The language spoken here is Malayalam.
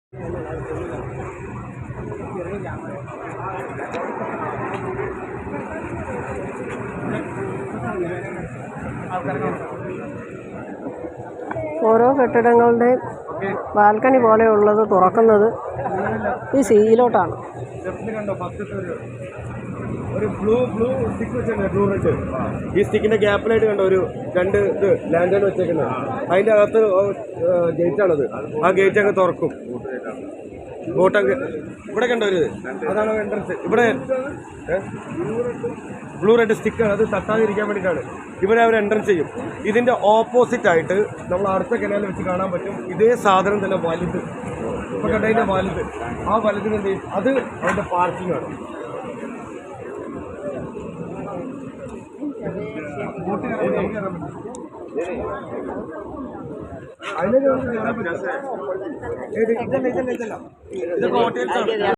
ഓരോ കെട്ടിടങ്ങളുടെയും ബാൽക്കണി പോലെയുള്ളത് തുറക്കുന്നത് ഈ സീയിലോട്ടാണ്. ഒരു ബ്ലൂ സ്റ്റിക്ക് വെച്ചിട്ടുണ്ട്, ബ്ലൂ റെഡ്. ഈ സ്റ്റിക്കിന്റെ ഗ്യാപ്പിലായിട്ട് കണ്ടോ ഒരു രണ്ട് ഇത് ലാൻഡേൺ വെച്ചേക്കുന്നത്. അതിന്റെ അകത്ത് ഗേറ്റാണത്. ആ ഗേറ്റ് അങ്ങ് തുറക്കും. ബോട്ടങ്ങ് ഇവിടെ കണ്ടോ ഒരു അതാണ് എൻട്രൻസ്. ഇവിടെ ബ്ലൂ റെഡ് സ്റ്റിക്കാണ്, അത് തട്ടാതിരിക്കാൻ വേണ്ടിയിട്ടാണ്. ഇവിടെ അവർ എൻട്രൻസ് ചെയ്യും. ഇതിന്റെ ഓപ്പോസിറ്റ് ആയിട്ട് നമ്മൾ അടുത്ത കനാലിൽ വെച്ച് കാണാൻ പറ്റും ഇതേ സാധനം തന്നെ വലുത്. ഇപ്പൊ കണ്ടതിന്റെ വലുത്, ആ വലുതിന് എന്ത് ചെയ്യും, അത് അതിന്റെ പാർക്കിംഗ് ആണ്. ഇതൊക്കെ ഹോട്ടൽസാണ്.